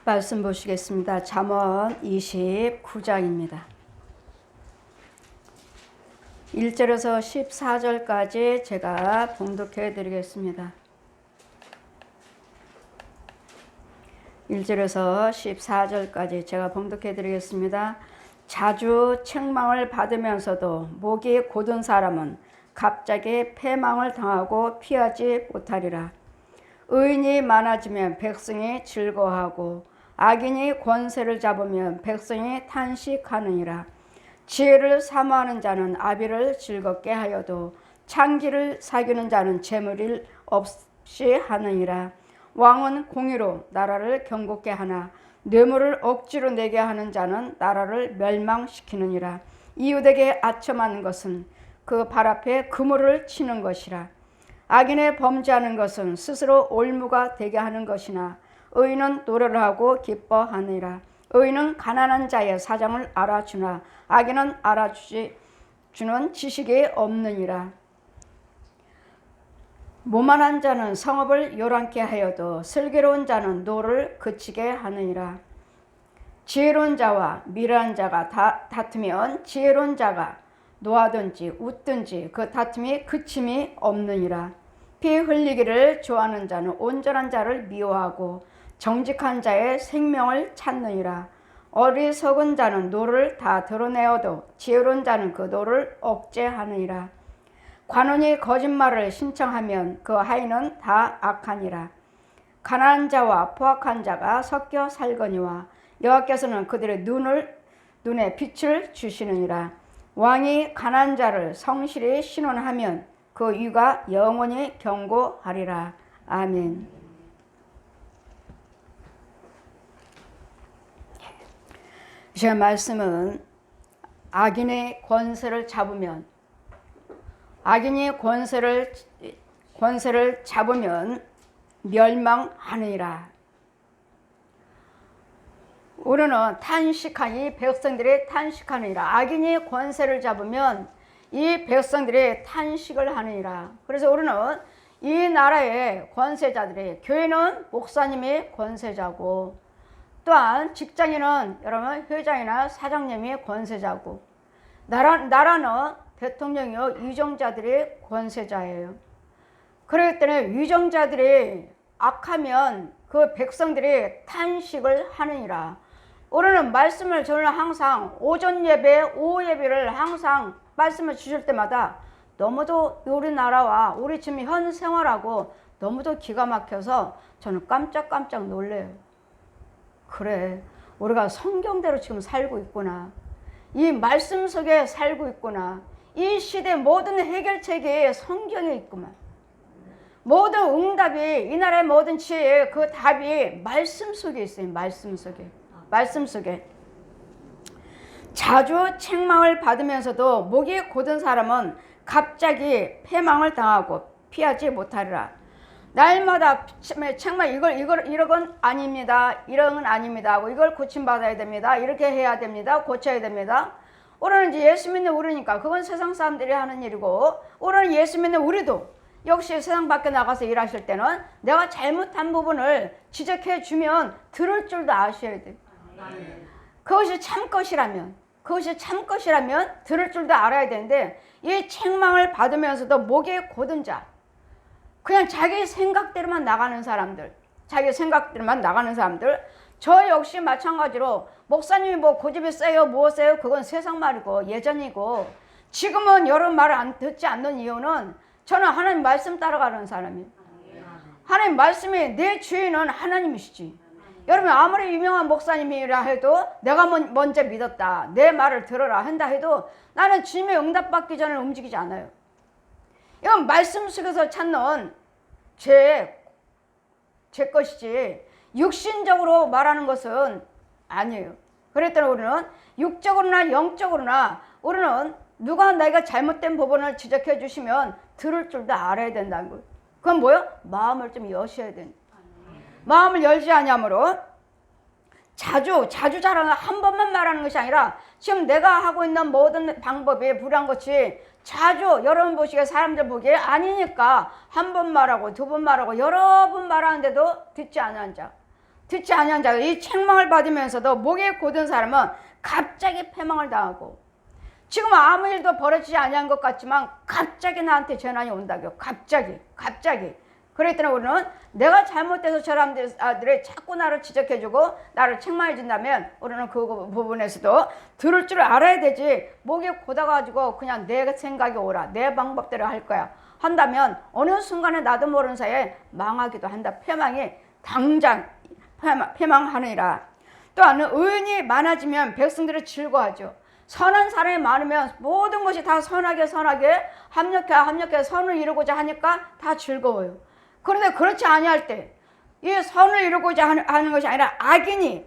말씀 보시겠습니다. 잠언 29장입니다. 1절에서 14절까지 제가 봉독해 드리겠습니다. 1절에서 14절까지 제가 봉독해 드리겠습니다. 자주 책망을 받으면서도 목이 곧은 사람은 갑자기 패망을 당하고 피하지 못하리라. 의인이 많아지면 백성이 즐거워하고 악인이 권세를 잡으면 백성이 탄식하느니라. 지혜를 사모하는 자는 아비를 즐겁게 하여도 창기를 사귀는 자는 재물일 없이 하느니라. 왕은 공의로 나라를 경고케 하나 뇌물을 억지로 내게 하는 자는 나라를 멸망시키느니라. 이웃에게 아첨하는 것은 그 발 앞에 그물을 치는 것이라. 악인의 범죄하는 것은 스스로 올무가 되게 하는 것이나 의인은 노래를 하고 기뻐하느니라. 의인은 가난한 자의 사정을 알아주나 악인은 알아주는 지식이 없느니라. 모만한 자는 성읍을 요란케 하여도 슬기로운 자는 노를 그치게 하느니라. 지혜로운 자와 미련한 자가 다투면 지혜로운 자가 노하든지 웃든지 그 다툼이 그침이 없느니라. 피 흘리기를 좋아하는 자는 온전한 자를 미워하고 정직한 자의 생명을 찾느니라. 어리석은 자는 노를 다 드러내어도 지혜로운 자는 그 노를 억제하느니라. 관원이 거짓말을 신청하면 그 하인은 다 악하니라. 가난한 자와 포악한 자가 섞여 살거니와 여호와께서는 그들의 눈에 빛을 주시느니라. 왕이 가난한 자를 성실히 신원하면 그 위가 영원히 경고하리라. 아멘. 제 말씀은 악인의 권세를 잡으면 멸망하느니라. 우리는 탄식하니 백성들이 탄식하느니라. 악인이 권세를 잡으면 이 백성들이 탄식을 하느니라. 그래서 우리는 이 나라의 권세자들이, 교회는 목사님이 권세자고, 또한 직장인은 여러분 회장이나 사장님이 권세자고, 나라는 대통령이요 위정자들이 권세자예요. 그렇기 때문에 위정자들이 악하면 그 백성들이 탄식을 하느니라. 우리는 말씀을 저는 항상 오전 예배, 오후 예배를 항상 말씀을 주실 때마다 너무도 우리나라와 우리 지금 현 생활하고 너무도 기가 막혀서 저는 깜짝깜짝 놀래요. 그래, 우리가 성경대로 지금 살고 있구나. 이 말씀 속에 살고 있구나. 이 시대 모든 해결책이 성경에 있구만. 모든 응답이, 이 나라의 모든 지혜의 그 답이 말씀 속에 있어요. 말씀 속에. 자주 책망을 받으면서도 목이 곧은 사람은 갑자기 패망을 당하고 피하지 못하리라. 날마다 책망, 이건 아닙니다. 이런 아닙니다. 이걸 고침받아야 됩니다. 이렇게 해야 됩니다. 고쳐야 됩니다. 우리는 이제 예수 믿는 우리니까 그건 세상 사람들이 하는 일이고, 우리는 예수 믿는 우리도 역시 세상 밖에 나가서 일하실 때는 내가 잘못한 부분을 지적해 주면 들을 줄도 아셔야 돼요. 그것이 참 것이라면 들을 줄도 알아야 되는데, 이 책망을 받으면서도 목이 곧은 자, 그냥 자기 생각대로만 나가는 사람들, 저 역시 마찬가지로 목사님이 뭐 고집이 세요, 무엇세요, 그건 세상 말이고 예전이고, 지금은 여러분 말을 듣지 않는 이유는 저는 하나님 말씀 따라가는 사람이에요. 하나님 말씀이, 내 주인은 하나님이시지. 여러분 아무리 유명한 목사님이라 해도 내가 먼저 믿었다, 내 말을 들어라 한다 해도 나는 주님의 응답받기 전에 움직이지 않아요. 이건 말씀 속에서 찾는 제 것이지 육신적으로 말하는 것은 아니에요. 그랬더니 우리는 육적으로나 영적으로나 우리는 누가 내가 잘못된 부분을 지적해 주시면 들을 줄도 알아야 된다는 거예요. 그건 뭐예요? 마음을 좀 여셔야 된다. 마음을 열지 않으므로 자주 자랑을 한 번만 말하는 것이 아니라 지금 내가 하고 있는 모든 방법이 불한 것이 자주 여러분 보시기에 사람들 보기에 아니니까 한 번 말하고 두 번 말하고 여러 번 말하는데도 듣지 않는 자, 듣지 아니한 자들, 이 책망을 받으면서도 목이 곧은 사람은 갑자기 패망을 당하고, 지금 아무 일도 벌어지지 아니한 것 같지만 갑자기 나한테 재난이 온다고요. 갑자기. 그랬더니 우리는 내가 잘못돼서 저 사람들이 자꾸 나를 지적해주고 나를 책망해준다면 우리는 그 부분에서도 들을 줄 알아야 되지. 목이 곧아가지고 그냥 내 생각이 오라, 내 방법대로 할 거야 한다면 어느 순간에 나도 모르는 사이에 망하기도 한다. 패망이 당장 패망하느니라. 또한 의인이 많아지면 백성들이 즐거워하죠. 선한 사람이 많으면 모든 것이 다 선하게 합력해 선을 이루고자 하니까 다 즐거워요. 그런데 그렇지 아니할 때, 이 선을 이루고자 하는 것이 아니라 악인이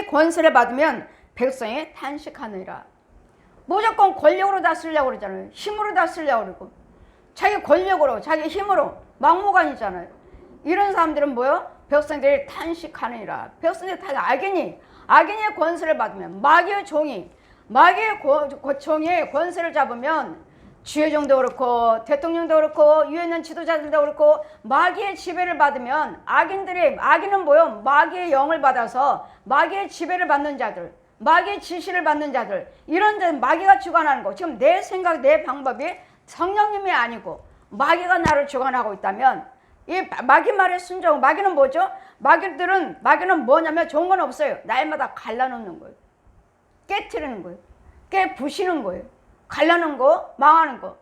권세를 받으면 백성이 탄식하느니라. 무조건 권력으로 다 쓰려고 그러잖아요. 힘으로 다 쓰려고 그러고, 자기 권력으로, 자기 힘으로 막무가내잖아요. 이런 사람들은 뭐요? 백성들이 탄식하느니라. 백성들이 악인이 권세를 받으면, 마귀의 종이 권세를 잡으면 주의종도 그렇고 대통령도 그렇고 위에 있는 지도자들도 그렇고 마귀의 지배를 받으면 악인은 뭐요? 마귀의 영을 받아서 마귀의 지배를 받는 자들, 마귀의 지시를 받는 자들, 이런 데 마귀가 주관하는 거, 지금 내 생각, 내 방법이 성령님이 아니고 마귀가 나를 주관하고 있다면 이 마귀 말에 순종, 마귀는 뭐죠? 마귀는 뭐냐면 좋은 건 없어요. 날마다 갈라놓는 거예요. 깨트리는 거예요. 깨부시는 거예요. 갈라놓은 거, 망하는 거.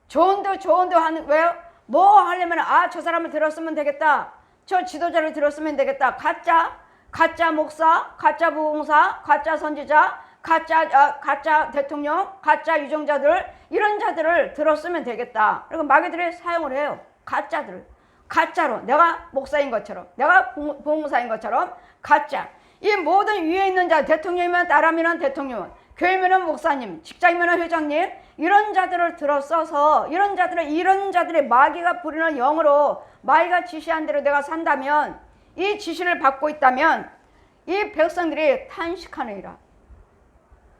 좋은데 하는, 왜요? 뭐 하려면, 저 사람을 들었으면 되겠다. 저 지도자를 들었으면 되겠다. 가짜 목사, 가짜 부흥사, 가짜 선지자, 가짜 대통령, 가짜 유정자들, 이런 자들을 들었으면 되겠다. 그리고 마귀들이 사용을 해요. 가짜로. 내가 목사인 것처럼, 내가 부흥사인 것처럼, 가짜. 이 모든 위에 있는 자, 대통령이면 나라면 대통령, 교회면은 목사님, 직장이면은 회장님, 이런 자들을 들어써서 이런 자들의 마귀가 부리는 영으로 마귀가 지시한 대로 내가 산다면, 이 지시를 받고 있다면 이 백성들이 탄식하느니라.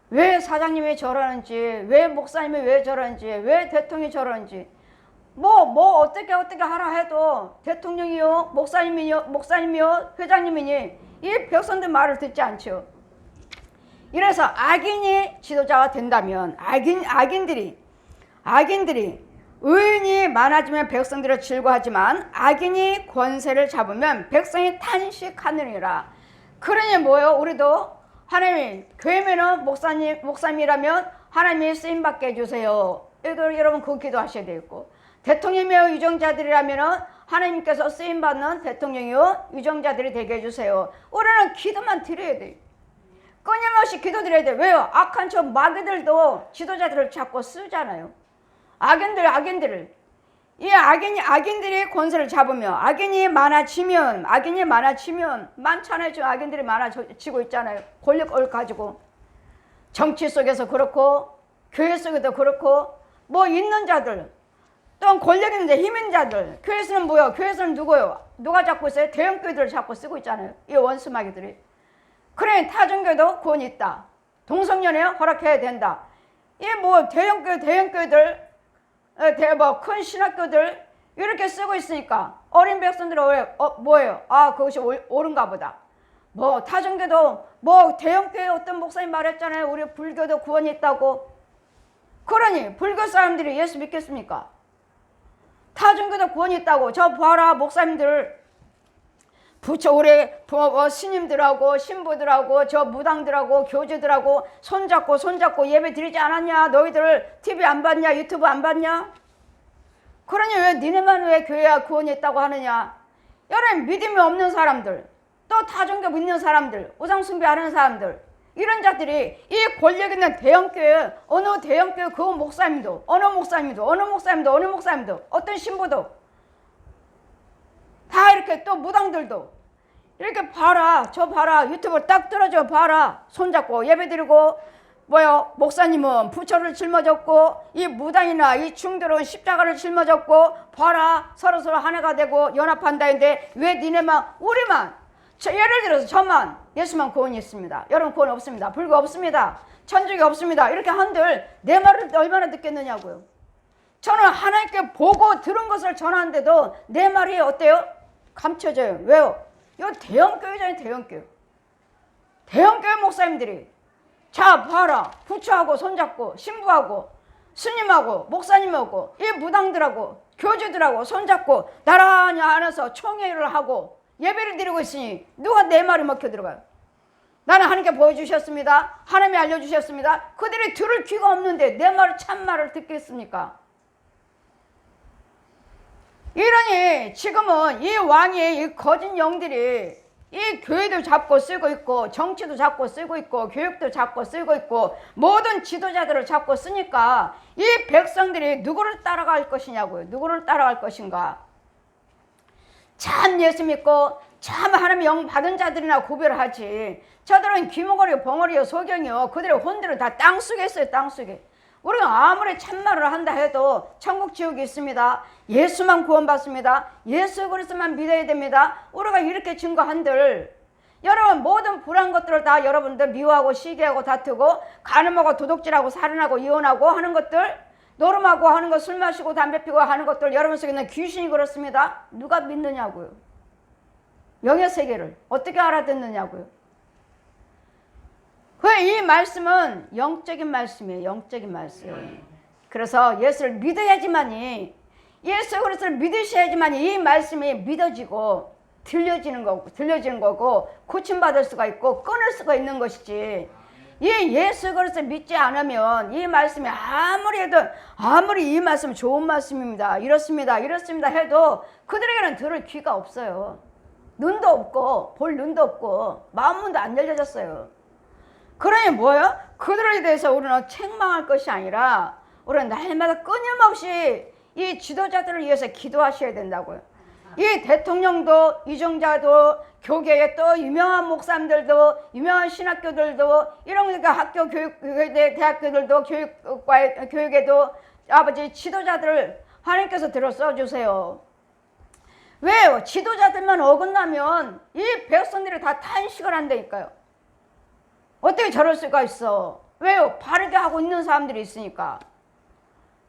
왜 사장님이 저러는지, 왜 목사님이 왜 저러는지, 왜 대통령이 저러는지, 어떻게 하라 해도 대통령이요, 목사님이요, 회장님이니 이 백성들 말을 듣지 않죠. 이래서 악인이 지도자가 된다면 악인들이 의인이 많아지면 백성들을 즐거워하지만 악인이 권세를 잡으면 백성이 탄식하느니라. 그러니 뭐예요? 우리도 하나님이 교회면은 목사님이라면 하나님이 쓰임받게 해주세요. 여러분 그 기도하셔야 되겠고, 대통령이요 유정자들이라면은 하나님께서 쓰임받는 대통령이요 유정자들이 되게 해주세요. 우리는 기도만 드려야 돼요. 끊임없이 기도드려야 돼. 왜요? 악한 저 마귀들도 지도자들을 자꾸 쓰잖아요. 악인들을. 이 악인들이 권세를 잡으며 악인이 많아지면 많잖아요. 지금 악인들이 많아지고 있잖아요. 권력을 가지고. 정치 속에서 그렇고 교회 속에도 그렇고 있는 자들, 또 권력 있는 자, 힘 있는 자들. 교회에서는 뭐요? 교회에서는 누구요? 누가 잡고 있어요? 대형교회들을 잡고 쓰고 있잖아요. 이 원수 마귀들이. 그래, 타종교도 구원이 있다. 동성연애 허락해야 된다. 이 대형교회들, 큰 신학교들 이렇게 쓰고 있으니까 어린 백성들은 뭐예요? 그것이 옳은가 보다. 타종교도 대형교회 어떤 목사님 말했잖아요. 우리 불교도 구원이 있다고. 그러니 불교 사람들이 예수 믿겠습니까? 타종교도 구원이 있다고. 저 봐라, 목사님들, 우리 스님들하고 신부들하고 저 무당들하고 교주들하고 손잡고 예배 드리지 않았냐? 너희들 TV 안 봤냐? 유튜브 안 봤냐? 그러니 왜 니네만 왜 교회가 구원이 있다고 하느냐? 여러분, 믿음이 없는 사람들, 또 타종교 믿는 사람들, 우상숭배하는 사람들, 이런 자들이 이 권력 있는 대형교회, 어느 대형교회 그 목사님도, 어느 목사님도, 어떤 신부도 다 이렇게, 또 무당들도 이렇게 봐라, 저 봐라, 유튜브 딱 들어줘 봐라, 손잡고 예배드리고, 목사님은 부처를 짊어졌고, 이 무당이나 이 중들은 십자가를 짊어졌고, 봐라, 서로 하나가 되고 연합한다 했는데 왜 니네만, 우리만, 예를 들어서 저만, 예수만 구원이 있습니다. 여러분 구원 없습니다. 불교 없습니다. 천주교 없습니다. 이렇게 한들 내 말을 얼마나 듣겠느냐고요. 저는 하나님께 보고 들은 것을 전하는데도 내 말이 어때요? 감춰져요. 왜요? 이거 대형교회잖아요. 대형교회 목사님들이 자 봐라, 부처하고 손잡고 신부하고 스님하고 목사님하고 이 무당들하고 교주들하고 손잡고 나란히 안에서 총회를 하고 예배를 드리고 있으니 누가 내 말이 먹혀 들어가요? 나는 하나님께 보여주셨습니다. 하나님이 알려주셨습니다. 그들이 들을 귀가 없는데 내 말을 참말을 듣겠습니까? 이러니 지금은 이 왕의 이 거짓 영들이 이 교회도 잡고 쓰고 있고 정치도 잡고 쓰고 있고 교육도 잡고 쓰고 있고 모든 지도자들을 잡고 쓰니까 이 백성들이 누구를 따라갈 것이냐고요. 누구를 따라갈 것인가. 참 예수 믿고 참 하나님의 영 받은 자들이나 구별하지. 저들은 귀머거리요 벙어리요 소경이요 그들의 혼들은 다 땅속에 있어요. 땅속에. 우리가 아무리 참말을 한다 해도 천국 지옥이 있습니다. 예수만 구원받습니다. 예수 그리스도만 믿어야 됩니다. 우리가 이렇게 증거한들 여러분 모든 불한 것들을 다 여러분들 미워하고 시기하고 다투고 간음하고 도둑질하고 살인하고 이혼하고 하는 것들 노름하고 하는 것 술 마시고 담배 피고 하는 것들 여러분 속에 있는 귀신이 그렇습니다. 누가 믿느냐고요. 영의 세계를 어떻게 알아듣느냐고요. 이 말씀은 영적인 말씀이에요. 영적인 말씀. 그래서 예수를 믿어야지만이 예수 그리스도를 믿으셔야지만이 이 말씀이 믿어지고 들려지는 거고 고침받을 수가 있고 끊을 수가 있는 것이지. 이 예수 그리스도를 믿지 않으면 이 말씀이 아무리 이 말씀 좋은 말씀입니다. 이렇습니다 해도 그들에게는 들을 귀가 없어요. 눈도 없고 볼 눈도 없고 마음 문도 안 열려졌어요. 그러니 뭐예요? 그들에 대해서 우리는 책망할 것이 아니라 우리는 날마다 끊임없이 이 지도자들을 위해서 기도하셔야 된다고요. 이 대통령도 이정자도 교계에 또 유명한 목사님들도 유명한 신학교들도 이런 그러니까 학교 대학교들도 교육에도 아버지 지도자들을 하나님께서 들어 써주세요. 왜요? 지도자들만 어긋나면 이 백성들이 다 탄식을 한다니까요. 어떻게 저럴 수가 있어? 왜요? 바르게 하고 있는 사람들이 있으니까.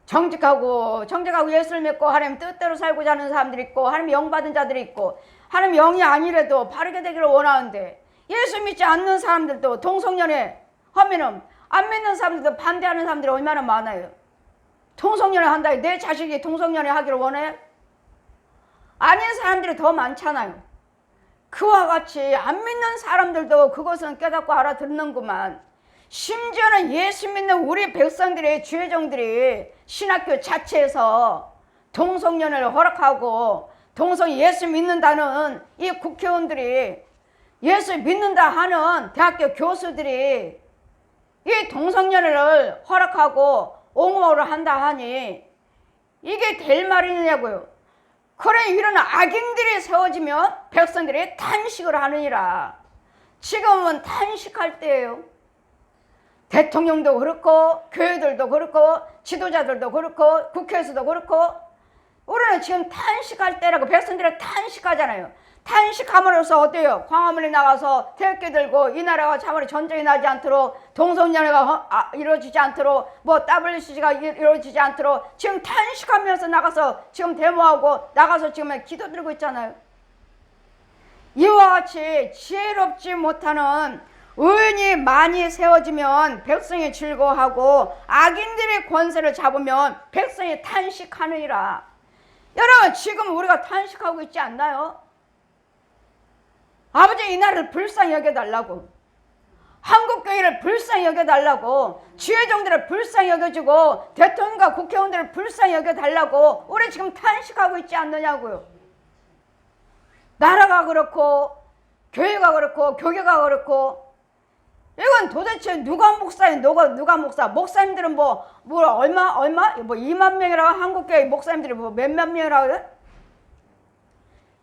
정직하고 예수를 믿고 하나님 뜻대로 살고자 하는 사람들이 있고 하나님 영 받은 자들이 있고 하나님 영이 아니래도 바르게 되기를 원하는데 예수 믿지 않는 사람들도 동성연애 하면은 안 믿는 사람들도 반대하는 사람들이 얼마나 많아요. 동성연애 한다. 내 자식이 동성연애 하기를 원해? 아닌 사람들이 더 많잖아요. 그와 같이 안 믿는 사람들도 그것은 깨닫고 알아듣는구만. 심지어는 예수 믿는 우리 백성들의 주의종들이 신학교 자체에서 동성연애를 허락하고 예수 믿는다는 이 국회의원들이 예수 믿는다 하는 대학교 교수들이 이 동성연애를 허락하고 옹호를 한다 하니 이게 될 말이냐고요. 그래 이런 악인들이 세워지면 백성들이 탄식을 하느니라. 지금은 탄식할 때예요. 대통령도 그렇고 교회들도 그렇고 지도자들도 그렇고 국회에서도 그렇고 우리는 지금 탄식할 때라고. 백성들이 탄식하잖아요. 탄식함으로써 어때요? 광화문에 나가서 태극기 들고 이 나라가 참으로 전쟁이 나지 않도록 동성연애가 이루어지지 않도록 뭐 WCG가 이루어지지 않도록 지금 탄식하면서 나가서 지금 데모하고 나가서 지금 기도 들고 있잖아요. 이와 같이 지혜롭지 못하는 의인이 많이 세워지면 백성이 즐거워하고 악인들의 권세를 잡으면 백성이 탄식하느니라. 여러분 지금 우리가 탄식하고 있지 않나요? 아버지 이 나라를 불쌍히 여겨달라고, 한국교회를 불쌍히 여겨달라고, 지회종들을 불쌍히 여겨주고 대통령과 국회의원들을 불쌍히 여겨달라고 우리 지금 탄식하고 있지 않느냐고요. 나라가 그렇고 교회가 그렇고 교계가 그렇고 이건 도대체 누가 목사예요? 누가 목사? 목사님들은 뭐 얼마 2만 명이라고 한국교회 목사님들이 뭐 몇만 명이라고 그래?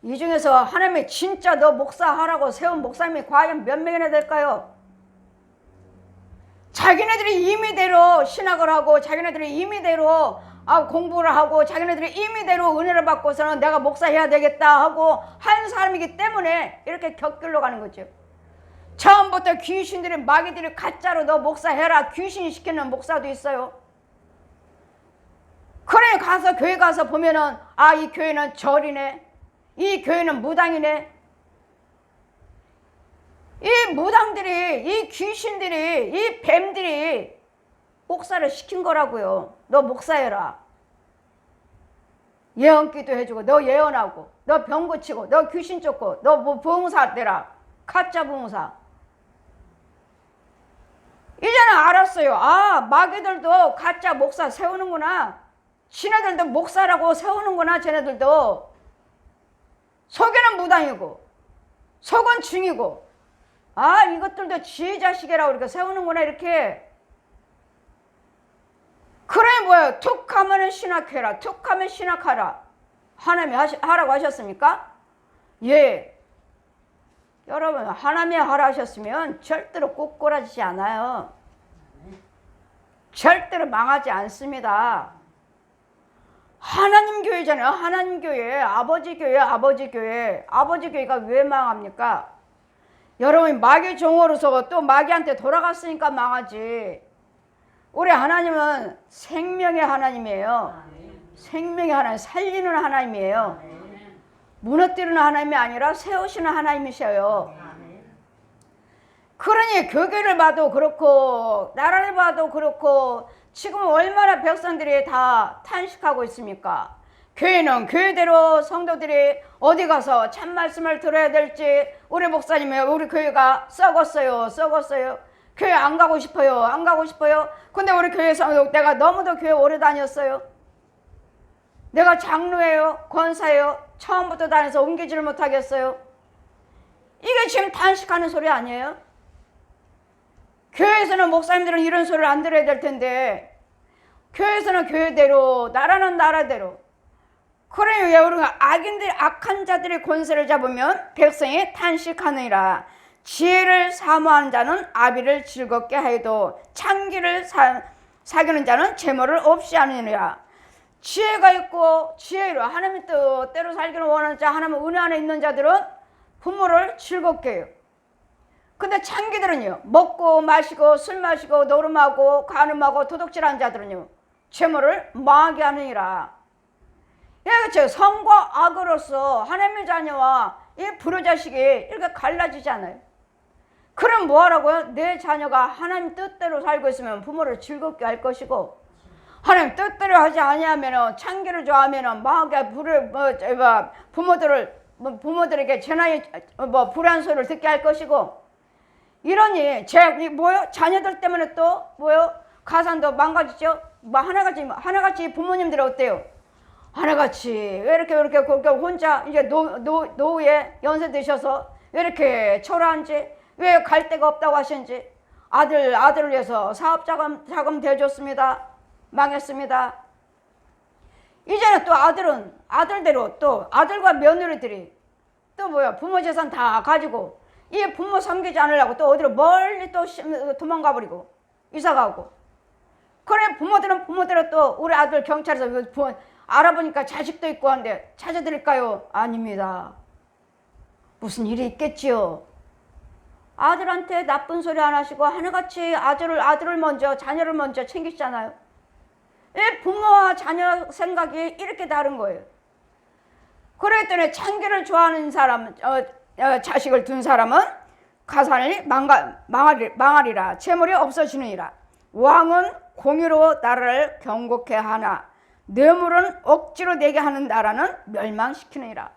이 중에서 하나님이 진짜 너 목사하라고 세운 목사님이 과연 몇 명이나 될까요? 자기네들이 임의대로 신학을 하고 자기네들이 임의대로 공부를 하고 자기네들이 임의대로 은혜를 받고서는 내가 목사해야 되겠다 하고 한 사람이기 때문에 이렇게 격길로 가는 거죠. 처음부터 귀신들이 마귀들이 가짜로 너 목사해라 귀신이 시키는 목사도 있어요. 그래 가서 교회 가서 보면은 이 교회는 절이네, 이 교회는 무당이네, 이 무당들이, 이 귀신들이, 이 뱀들이 목사를 시킨 거라고요. 너 목사해라. 예언기도 해주고, 너 예언하고, 너 병 고치고, 너 귀신 쫓고, 너 뭐 부흥사 되라. 가짜 부흥사. 이제는 알았어요. 아, 마귀들도 가짜 목사 세우는구나. 지네들도 목사라고 세우는구나. 쟤네들도. 속에는 무당이고 속은 중이고, 아, 이것들도 지 자식이라고 이렇게 세우는구나. 이렇게. 그래 뭐예요? 툭 하면은 신학해라. 툭 하면 신학하라. 하나님이 하라고 하셨습니까? 예. 여러분, 하나님이 하라 하셨으면 절대로 꼬꾸라지지 않아요. 절대로 망하지 않습니다. 하나님 교회잖아요. 하나님 교회, 아버지 교회, 아버지 교회. 아버지 교회가 왜 망합니까? 여러분이 마귀 종으로서 또 마귀한테 돌아갔으니까 망하지. 우리 하나님은 생명의 하나님이에요. 생명의 하나님, 살리는 하나님이에요. 무너뜨리는 하나님이 아니라 세우시는 하나님이셔요. 그러니 교회를 봐도 그렇고 나라를 봐도 그렇고 지금 얼마나 백성들이 다 탄식하고 있습니까? 교회는 교회대로 성도들이 어디 가서 참 말씀을 들어야 될지, 우리 목사님이 우리 교회가 썩었어요. 교회 안 가고 싶어요. 근데 우리 교회 성도, 내가 너무도 교회 오래 다녔어요. 내가 장로예요, 권사예요. 처음부터 다녀서 옮기지를 못하겠어요. 이게 지금 탄식하는 소리 아니에요? 교회에서는 목사님들은 이런 소리를 안 들어야 될 텐데, 교회에서는 교회대로, 나라는 나라대로. 그러니 왜 우리가 악한 자들의 권세를 잡으면 백성이 탄식하느니라. 지혜를 사모하는 자는 아비를 즐겁게 하여도 창기를 사귀는 자는 재물을 없이 하느니라. 지혜가 있고 지혜로 하나님의 뜻대로 살기를 원하는 자, 하나님의 은혜 안에 있는 자들은 부모를 즐겁게 해요. 근데 창기들은요, 먹고 마시고 술 마시고 노름하고 간음하고 도둑질하는 자들은요, 재물을 망하게 하느니라. 예, 그렇죠. 성과 악으로서 하나님의 자녀와 이 불효자식이 이렇게 갈라지지 않아요. 그럼 뭐 하라고요? 내 자녀가 하나님 뜻대로 살고 있으면 부모를 즐겁게 할 것이고, 하나님 뜻대로 하지 아니하면, 창기를 좋아하면 망하게 부모들에게 재난이 불안 소리를 듣게 할 것이고, 이러니 뭐요? 자녀들 때문에 또 뭐요? 가산도 망가지죠. 뭐 하나같이 부모님들이 어때요? 하나같이 왜 이렇게 혼자 이제 노후에 연세 드셔서 왜 이렇게 초라한지, 왜 갈 데가 없다고 하시는지. 아들을 위해서 사업 자금 대줬습니다. 망했습니다. 이제는 또 아들대로 또 아들과 며느리들이 또 뭐야? 부모 재산 다 가지고 이 부모 섬기지 않으려고 또 어디로 멀리 또 도망가 버리고 이사가고. 그래 부모들은 부모대로 또 우리 아들 경찰에서 알아보니까 자식도 있고 한데 찾아드릴까요? 아닙니다. 무슨 일이 있겠지요. 아들한테 나쁜 소리 안 하시고 하나같이 아들을 먼저, 자녀를 먼저 챙기시잖아요. 이 부모와 자녀 생각이 이렇게 다른 거예요. 그랬더니 창기를 좋아하는 사람, 자식을 둔 사람은 가산이 망하리라. 재물이 없어지느니라. 왕은 공의로 나라를 경고케 하나 뇌물은 억지로 내게 하는 나라는 멸망시키느니라.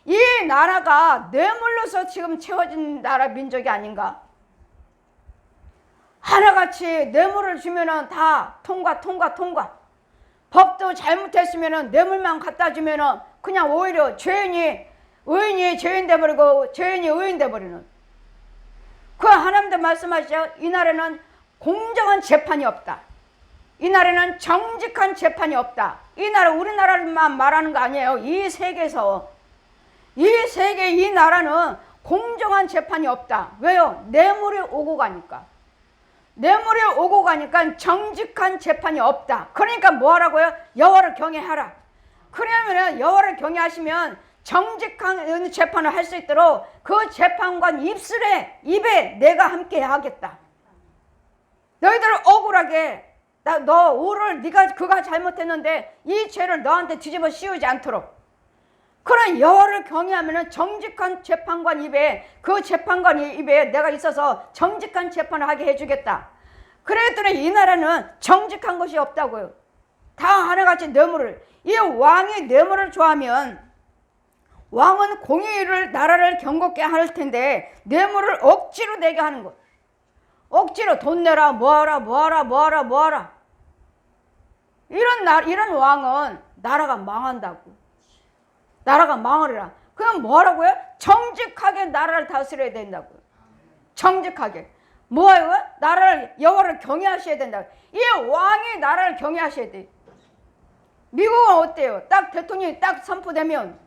이 나라가 뇌물로서 지금 채워진 나라 민족이 아닌가? 하나같이 뇌물을 주면은 다 통과. 법도 잘못했으면은 뇌물만 갖다 주면은 그냥 오히려 의인이 죄인 돼버리고 죄인이 의인 돼버리는. 그 하나님도 말씀하시죠. 이 나라는 공정한 재판이 없다. 이 나라는 정직한 재판이 없다. 이 나라 우리나라만 말하는 거 아니에요. 이 세계에서 이 나라는 공정한 재판이 없다. 왜요? 뇌물이 오고 가니까 정직한 재판이 없다. 그러니까 뭐 하라고요? 여호와를 경외하라. 그러면 여호와를 경외하시면 정직한 재판을 할 수 있도록 그 재판관 입에 내가 함께 하겠다. 너희들 억울하게 그가 잘못했는데 이 죄를 너한테 뒤집어 씌우지 않도록. 그런 여호와를 경외하면은 정직한 재판관 입에, 그 재판관 입에 내가 있어서 정직한 재판을 하게 해주겠다. 그랬더니 이 나라는 정직한 것이 없다고요. 다 하나같이 뇌물을, 이 왕이 뇌물을 좋아하면 왕은 공의를, 나라를 경고케 할 텐데 뇌물을 억지로 내게 하는 것. 억지로 돈 내라, 뭐하라, 뭐하라, 뭐하라, 뭐하라. 이런 왕은 나라가 망한다고. 나라가 망하리라. 그럼 뭐하라고요? 정직하게 나라를 다스려야 된다고요. 정직하게. 뭐예요? 나라를, 여호와를 경외하셔야 된다고. 이 왕이 나라를 경외하셔야 돼. 미국은 어때요? 딱 대통령이 딱 선포되면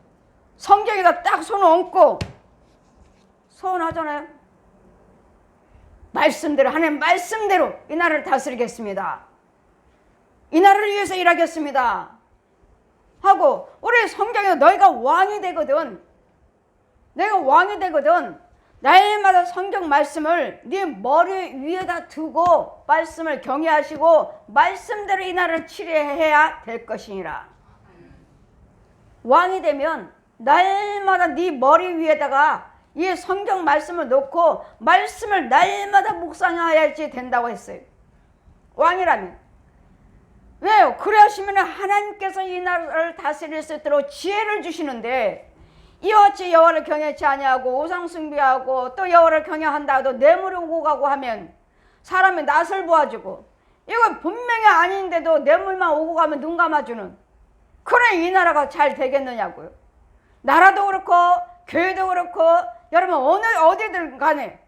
성경에다 딱 손을 얹고 서운하잖아요. 말씀대로, 하나님 말씀대로 이 나라를 다스리겠습니다. 이 나라를 위해서 일하겠습니다. 하고, 우리 성경에 너희가 왕이 되거든. 내가 왕이 되거든. 날마다 성경 말씀을 네 머리 위에다 두고 말씀을 경외하시고 말씀대로 이 나라를 치료해야 될 것이니라. 왕이 되면 날마다 네 머리 위에다가 이 성경 말씀을 놓고 말씀을 날마다 묵상해야지 된다고 했어요. 왕이라면. 왜요? 그래 하시면 하나님께서 이 나라를 다스릴 수 있도록 지혜를 주시는데, 이와 같이 여호와를 경외치 아니하고 우상 숭배하고 또 여호와를 경외한다 해도 뇌물을 오고 가고 하면 사람이 낯을 보아주고, 이거 분명히 아닌데도 뇌물만 오고 가면 눈 감아주는, 그래 이 나라가 잘 되겠느냐고요. 나라도 그렇고 교회도 그렇고 여러분 어디든 간에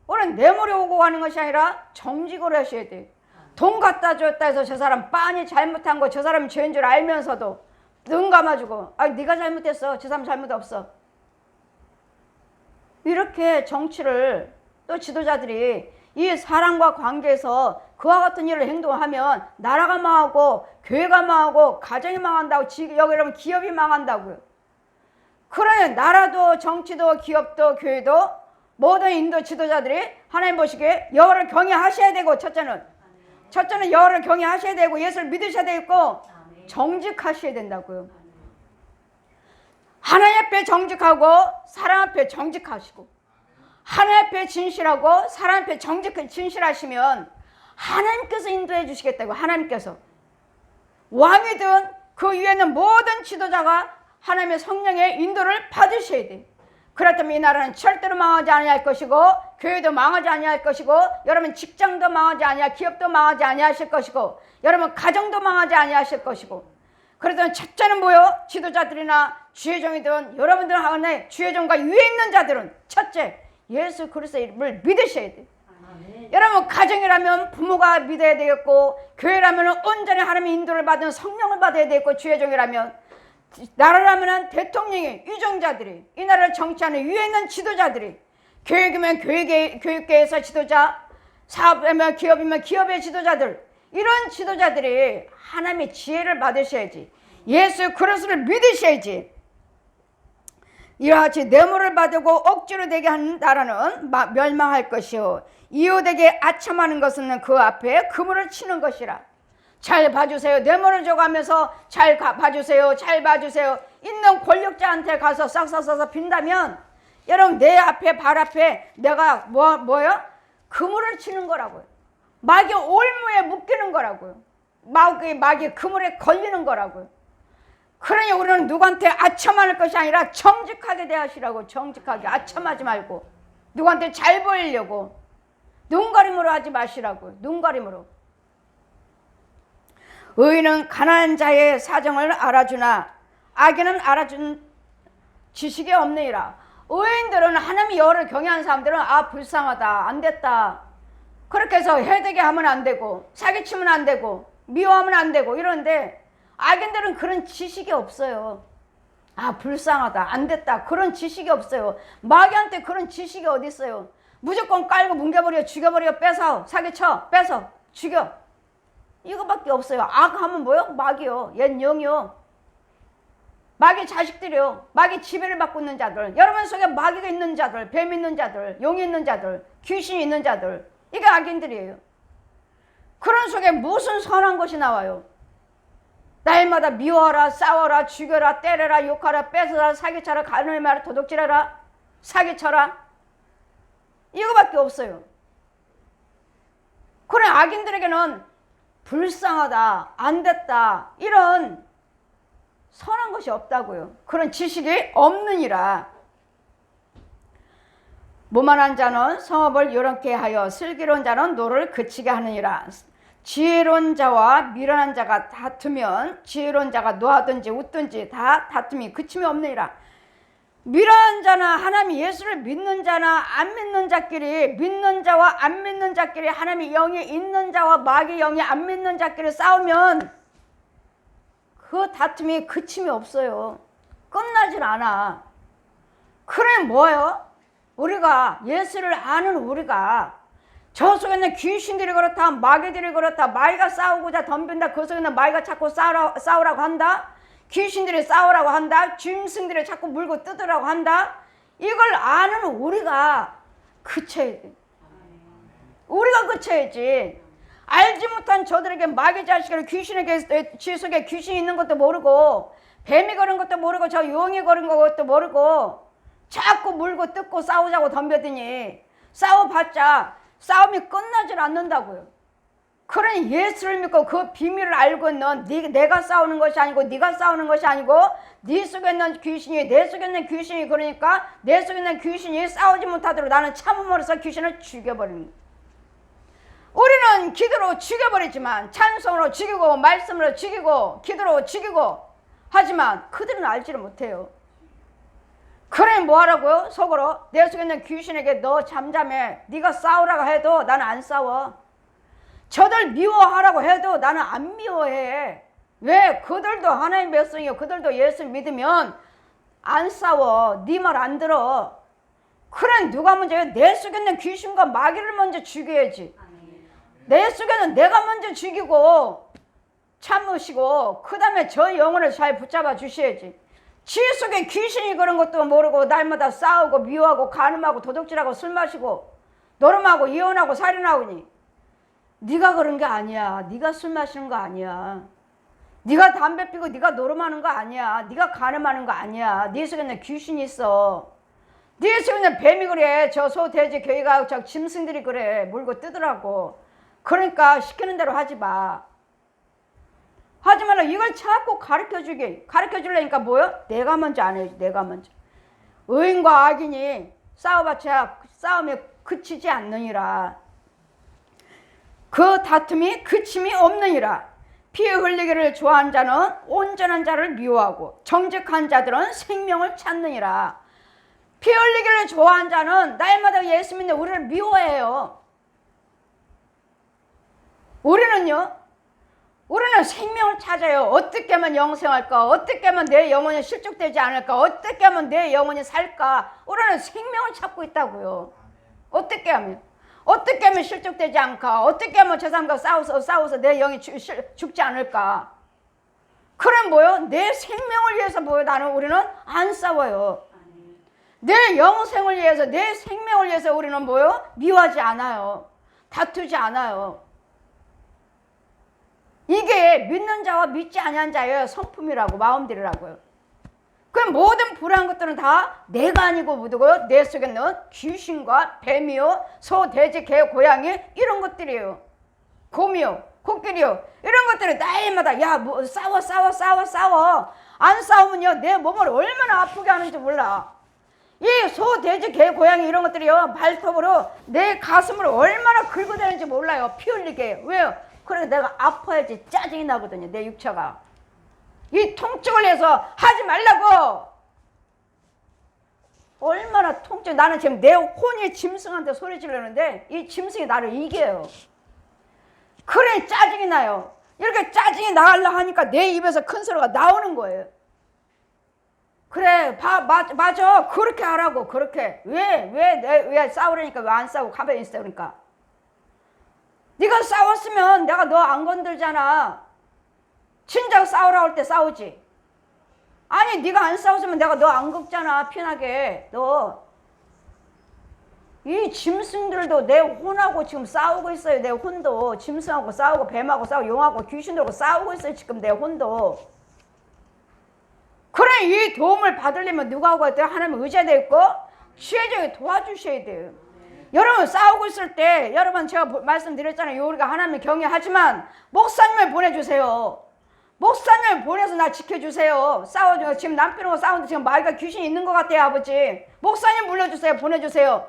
오늘 뇌물이 오고 가는 것이 아니라 정직으로 하셔야 돼요. 돈 갖다 줬다 해서 저 사람 빤히 잘못한 거, 저 사람이 죄인 줄 알면서도 눈 감아주고, 아, 네가 잘못했어, 저 사람 잘못 없어. 이렇게 정치를, 또 지도자들이 이 사람과 관계에서 그와 같은 일을 행동하면 나라가 망하고 교회가 망하고 가정이 망한다고, 여기 여러분 기업이 망한다고요. 그러니 나라도 정치도 기업도 교회도 모든 인도 지도자들이 하나님 보시기에 여호와를 경외하셔야 되고, 첫째는 여호와를 경외하셔야 되고 예수를 믿으셔야 되고 정직하셔야 된다고요. 하나님 앞에 정직하고 사람 앞에 정직하시고, 하나님 앞에 진실하고 사람 앞에 진실하시면 하나님께서 인도해 주시겠다고. 하나님께서 왕이든 그 위에는 모든 지도자가 하나님의 성령의 인도를 받으셔야 돼. 그렇다면 이 나라는 절대로 망하지 아니할 것이고, 교회도 망하지 아니할 것이고, 여러분 직장도 망하지 아니할, 기업도 망하지 아니하실 것이고, 여러분 가정도 망하지 아니하실 것이고. 그래서 첫째는 뭐요? 지도자들이나 주의종이든 여러분들 안에 주의종과 위에 있는 자들은 첫째 예수 그리스도를 믿으셔야 돼. 여러분 가정이라면 부모가 믿어야 되겠고, 교회라면 온전히 하나님의 인도를 받은 성령을 받아야 되겠고, 주의종이라면, 나라라면 대통령이, 유정자들이, 이 나라를 정치하는 위에 있는 지도자들이, 교육이면 교육계에서 지도자, 사업이면 기업이면 기업의 지도자들, 이런 지도자들이 하나님의 지혜를 받으셔야지, 예수 그리스도를 믿으셔야지. 이와 같이 뇌물을 받고 억지로 되게 하는 나라는 멸망할 것이요, 이웃에게 아첨하는 것은 그 앞에 그물을 치는 것이라. 잘 봐주세요. 뇌물을 줘가면서 잘 봐주세요. 잘 봐주세요. 있는 권력자한테 가서 싹싹 써서 빈다면 여러분 내 앞에 발 앞에 내가 뭐요? 그물을 치는 거라고요. 마귀 올무에 묶이는 거라고요. 마귀 그물에 걸리는 거라고요. 그러니 우리는 누구한테 아첨할 것이 아니라 정직하게 대하시라고. 정직하게 아첨하지 말고 누구한테 잘 보이려고 눈가림으로 하지 마시라고요. 눈가림으로. 의인은 가난한 자의 사정을 알아주나 악인은 알아준 지식이 없느니라. 의인들은 하나님 여호와를 경외하는 사람들은 아 불쌍하다, 안 됐다, 그렇게 해서 해되게 하면 안 되고 사기치면 안 되고 미워하면 안 되고 이러는데, 악인들은 그런 지식이 없어요. 아 불쌍하다, 안 됐다, 그런 지식이 없어요. 마귀한테 그런 지식이 어디 있어요. 무조건 깔고 뭉개버려, 죽여버려, 뺏어, 사기쳐, 뺏어, 죽여, 이거밖에 없어요. 악하면 뭐요? 마귀요. 옛 영이요. 마귀 자식들이요. 마귀 지배를 받고 있는 자들, 여러분 속에 마귀가 있는 자들, 뱀 있는 자들, 용이 있는 자들, 귀신이 있는 자들, 이게 악인들이에요. 그런 속에 무슨 선한 것이 나와요? 날마다 미워하라, 싸워라, 죽여라, 때려라, 욕하라, 뺏어라, 사기쳐라, 가늠하라, 도둑질하라, 사기쳐라. 이거밖에 없어요. 그런 악인들에게는 불쌍하다, 안 됐다, 이런 선한 것이 없다고요. 그런 지식이 없느니라. 모만한 자는 성읍을 요란케 하여 슬기로운 자는 노를 그치게 하느니라. 지혜로운 자와 미련한 자가 다투면 지혜로운 자가 노하든지 웃든지 다 다툼이 그침이 없느니라. 미련한 자나 하나님 예수를 믿는 자나 안 믿는 자끼리, 믿는 자와 안 믿는 자끼리, 하나님의 영이 있는 자와 마귀의 영이 안 믿는 자끼리 싸우면 그 다툼이 그침이 없어요. 끝나질 않아. 그래 뭐예요? 우리가 예수를 아는 우리가 저 속에 있는 귀신들이 그렇다, 마귀들이 그렇다, 마귀가 싸우고자 덤빈다, 그 속에 있는 마귀가 자꾸 싸우라고 한다, 귀신들이 싸우라고 한다, 짐승들이 자꾸 물고 뜯으라고 한다. 이걸 아는 우리가 그쳐야 돼. 우리가 그쳐야지. 알지 못한 저들에게 마귀 자식을 귀신에게 지 속에 귀신이 있는 것도 모르고, 뱀이 걸은 것도 모르고, 저 용이 걸은 것도 모르고 자꾸 물고 뜯고 싸우자고 덤벼드니 싸워봤자 싸움이 끝나질 않는다고요. 그러니 예수를 믿고 그 비밀을 알고 있는 내가 싸우는 것이 아니고 네가 싸우는 것이 아니고 네 속에 있는 귀신이 내 속에 있는 귀신이, 그러니까 내 속에 있는 귀신이 싸우지 못하도록 나는 참음으로써 귀신을 죽여버리는 거예요. 우리는 기도로 죽여버리지만, 찬송으로 죽이고 말씀으로 죽이고 기도로 죽이고 하지만 그들은 알지를 못해요. 그래 뭐하라고요? 속으로 내 속에 있는 귀신에게 너 잠잠해, 네가 싸우라고 해도 나는 안 싸워. 저들 미워하라고 해도 나는 안 미워해. 왜? 그들도 하나님 백성이요, 그들도 예수 믿으면 안 싸워. 네 말 안 들어. 그래 누가 문제예요? 내 속에 있는 귀신과 마귀를 먼저 죽여야지. 내 속에는 내가 먼저 죽이고 참으시고 그 다음에 저 영혼을 잘 붙잡아 주셔야지. 지 속에 귀신이 그런 것도 모르고 날마다 싸우고 미워하고 간음하고 도둑질하고 술 마시고 노름하고 이혼하고 살인하고니 네가 그런 게 아니야. 네가 술 마시는 거 아니야. 네가 담배 피고 네가 노름하는 거 아니야. 네가 간음하는 거 아니야. 네 속에는 귀신이 있어. 네 속에는 뱀이 그래. 저 소 돼지 개가 저 짐승들이 그래. 물고 뜯으라고. 그러니까 시키는 대로 하지 마. 하지 말라. 이걸 자꾸 가르쳐 주려니까 뭐요? 내가 먼저 안 해야지. 내가 먼저. 의인과 악인이 싸워봤자 싸움에 그치지 않느니라. 그 다툼이 그침이 없느니라. 피 흘리기를 좋아하는 자는 온전한 자를 미워하고 정직한 자들은 생명을 찾느니라. 피 흘리기를 좋아하는 자는 날마다 예수 믿는 우리를 미워해요. 우리는 생명을 찾아요. 어떻게 하면 영생할까? 어떻게 하면 내 영혼이 실족되지 않을까? 어떻게 하면 내 영혼이 살까? 우리는 생명을 찾고 있다고요. 어떻게 하면 실족되지 않을까? 어떻게 하면 저 사람과 싸워서 내 영이 죽지 않을까? 그럼 뭐요? 내 생명을 위해서 뭐요? 우리는 안 싸워요. 내 영생을 위해서, 내 생명을 위해서 우리는 뭐요? 미워하지 않아요. 다투지 않아요. 이게 믿는 자와 믿지 아니한 자의 성품이라고, 마음들이라고요. 그 모든 불안한 것들은 다 내가 아니고 뭐고요? 내 속에 있는 귀신과 뱀이요, 소, 돼지, 개, 고양이 이런 것들이에요. 곰이요, 코끼리요, 이런 것들이 날마다 야, 뭐 싸워. 안 싸우면요 내 몸을 얼마나 아프게 하는지 몰라. 이 소, 돼지, 개, 고양이 이런 것들이요 발톱으로 내 가슴을 얼마나 긁어대는지 몰라요. 피 흘리게. 왜요? 그래 내가 아파야지 짜증이 나거든요. 내 육체가 이 통증을 해서 하지 말라고. 얼마나 통증. 나는 지금 내 혼이 짐승한테 소리 지르는데 이 짐승이 나를 이겨요. 그래 짜증이 나요. 이렇게 짜증이 나가려고 하니까 내 입에서 큰 소리가 나오는 거예요. 그래 맞아 그렇게 하라고. 그렇게 왜 싸우려니까 왜 안 싸우고 가만히 있어. 그러니까 네가 싸웠으면 내가 너 안 건들잖아. 진작 싸우라고 할 때 싸우지. 아니 네가 안 싸웠으면 내가 너 안 긁잖아. 편하게. 너 이 짐승들도 내 혼하고 지금 싸우고 있어요. 내 혼도 짐승하고 싸우고 뱀하고 싸우고 용하고 귀신들하고 싸우고 있어요. 지금 내 혼도. 그래 이 도움을 받으려면 누가 하고 있대요? 하나님 의지해야 되고 지혜자에 도와주셔야 돼요. 여러분 싸우고 있을 때 여러분 제가 말씀드렸잖아요. 우리가 하나님을 경외하지만 목사님을 보내주세요. 목사님을 보내서 나 지켜주세요. 싸워줘. 지금 남편하고 싸우는데 지금 마귀가 귀신이 있는 것 같아요. 아버지 목사님 불러주세요. 보내주세요.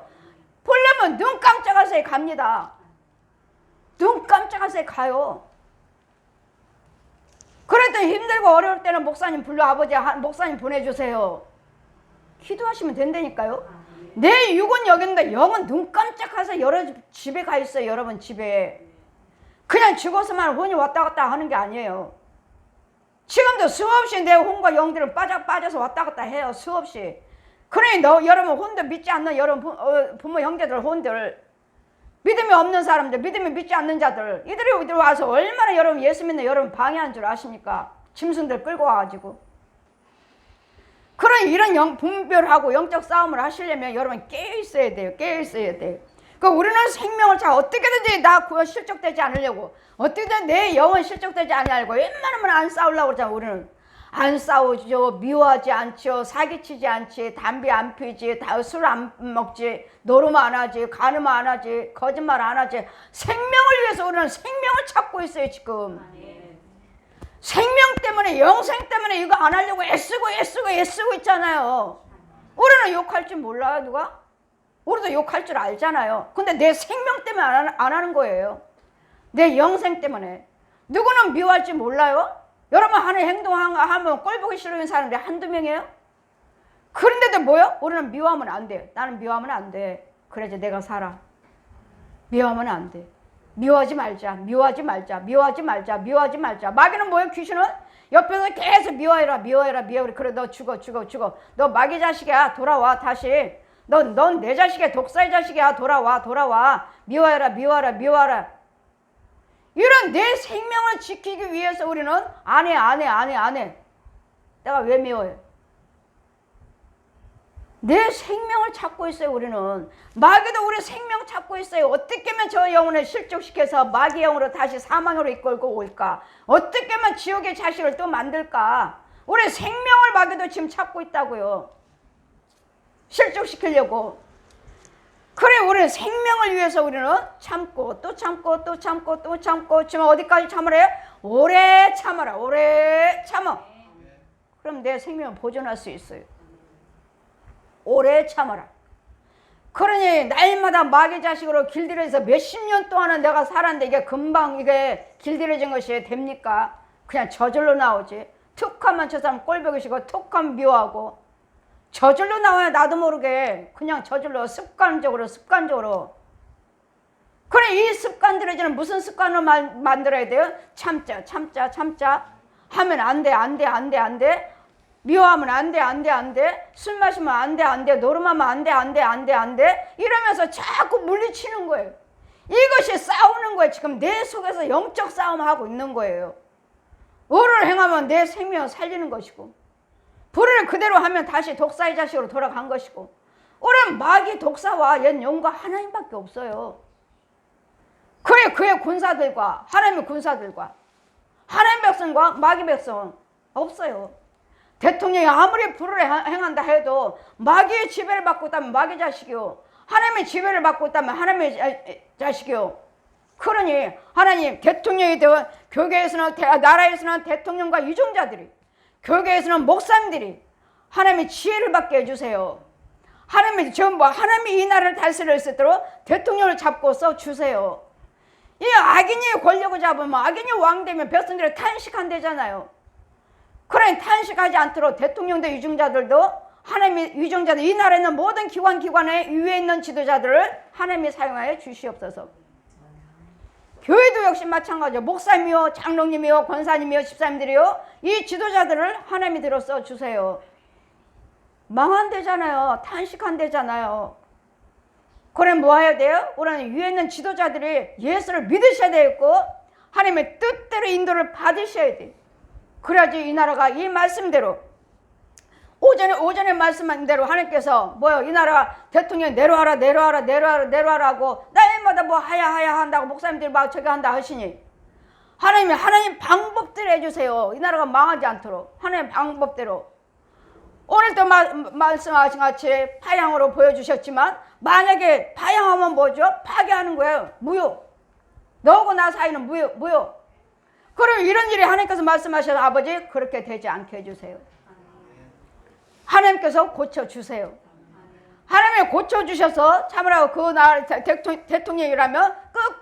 보려면 눈 깜짝하세요. 갑니다. 눈 깜짝하세요. 가요. 그래도 힘들고 어려울 때는 목사님 불러. 아버지 목사님 보내주세요. 기도하시면 된다니까요. 내 육은 여기 있는데 영은 눈 깜짝하세요. 여러분 집에 가 있어요. 여러분 집에. 그냥 죽어서만 혼이 왔다 갔다 하는 게 아니에요. 지금도 수없이 내 혼과 영들은 빠져서 왔다 갔다 해요. 수없이. 그러니 여러분 혼도 믿지 않는 여러분 부모 형제들 혼들, 믿음이 없는 사람들, 믿음이 믿지 않는 자들, 이들이 와서 얼마나 여러분 예수 믿는 여러분 방해한 줄 아십니까? 짐승들 끌고 와가지고. 그런 이런 분별하고 영적 싸움을 하시려면 여러분 깨어 있어야 돼요. 깨어 있어야 돼요. 그 우리는 생명을 잘 어떻게든지 나 실족되지 않으려고, 어떻게든 내 영은 실족되지 않으려고 웬만하면 안 싸우려고 그러잖아. 우리는 안 싸우죠. 미워하지 않죠. 사기치지 않지. 담배 안 피지. 술 안 먹지. 노름 안 하지. 간음 안 하지. 거짓말 안 하지. 생명을 위해서 우리는 생명을 찾고 있어요. 지금. 생명 때문에 영생 때문에 이거 안 하려고 애쓰고 있잖아요. 우리는 욕할 줄 몰라요. 누가? 우리도 욕할 줄 알잖아요. 근데 내 생명 때문에 안 하는 거예요. 내 영생 때문에. 누구는 미워할 줄 몰라요? 여러분 하는 행동하면 꼴보기 싫은 사람들이 한두 명이에요? 그런데도 뭐요? 우리는 미워하면 안 돼. 나는 미워하면 안 돼. 그래야지 내가 살아. 미워하면 안 돼. 미워하지 말자. 마귀는 뭐예요? 귀신은 옆에서 계속 미워해라. 그래 너 죽어. 너 마귀 자식이야. 돌아와 다시. 넌 내 자식이야. 독사의 자식이야. 돌아와. 미워하라. 이런 내 생명을 지키기 위해서 우리는 안 해. 내가 왜 미워해? 내 생명을 찾고 있어요. 우리는. 마귀도 우리 생명 찾고 있어요. 어떻게 하면 저 영혼을 실족시켜서 마귀 영으로 다시 사망으로 이끌고 올까? 어떻게 하면 지옥의 자식을 또 만들까? 우리 생명을 마귀도 지금 찾고 있다고요. 실족시키려고. 그래 우리는 생명을 위해서 우리는 참고 또 참고 지금 어디까지 참으래요? 오래 참아. 그럼 내 생명을 보존할 수 있어요. 오래 참아라. 그러니 날마다 마귀 자식으로 길들여서 몇십 년 동안은 내가 살았는데 이게 금방 이게 길들여진 것이 됩니까? 그냥 저절로 나오지. 툭하면 저 사람 꼴보기 싫고 툭하면 미워하고 저절로 나와요. 나도 모르게 그냥 저절로 습관적으로. 그래 이 습관들에는 무슨 습관을 만들어야 돼요? 참자 하면 안 돼. 미워하면 안 돼. 술 마시면 안 돼. 노름하면 안 돼. 이러면서 자꾸 물리치는 거예요. 이것이 싸우는 거예요. 지금 내 속에서 영적 싸움하고 있는 거예요. 의를 행하면 내 생명을 살리는 것이고 불을 그대로 하면 다시 독사의 자식으로 돌아간 것이고 우리는 마귀 독사와 옛 영과 하나님밖에 없어요. 그래 그의 군사들과 하나님의 군사들과 하나님 백성과 마귀 백성은 없어요. 대통령이 아무리 불을 행한다 해도 마귀의 지배를 받고 있다면 마귀 자식이요. 하나님의 지배를 받고 있다면 하나님의 자식이요. 그러니 하나님 대통령이 되어 교계에서는 나라에서는 대통령과 유종자들이 교계에서는 목사님들이 하나님의 지혜를 받게 해주세요. 하나님이 이 나라를 다스릴 수 있도록 대통령을 잡고 써주세요. 이 악인이 권력을 잡으면 악인이 왕되면 백성들이 탄식한대잖아요. 그러니 탄식하지 않도록 대통령도 유종자들도 하나님의 유종자들 이 나라에 있는 모든 기관에 위에 있는 지도자들을 하나님이 사용하여 주시옵소서. 교회도 역시 마찬가지죠. 목사님이요, 장로님이요, 권사님이요, 집사님들이요. 이 지도자들을 하나님이 들어 써주세요. 망한대잖아요. 탄식한대잖아요. 그럼 뭐 해야 돼요? 우리는 위에 있는 지도자들이 예수를 믿으셔야 되고 하나님의 뜻대로 인도를 받으셔야 돼요. 그래야지 이 나라가 이 말씀대로 오전에 말씀한 대로 하나님께서 뭐요? 이 나라 대통령 내려와라고 날마다 뭐 하야 한다고 목사님들이 막 저기 한다 하시니 하나님 방법대로 해주세요. 이 나라가 망하지 않도록 하나님 방법대로. 오늘도 말씀하신 같이 파양으로 보여주셨지만 만약에 파양하면 뭐죠? 파괴하는 거예요. 무효. 너하고 나 사이는 무효. 그럼 이런 일이 하나님께서 말씀하셔서 아버지 그렇게 되지 않게 해주세요. 하나님께서 고쳐주세요. 하나님이 고쳐주셔서 참으라고 그 나라 대통령이라면 끝까지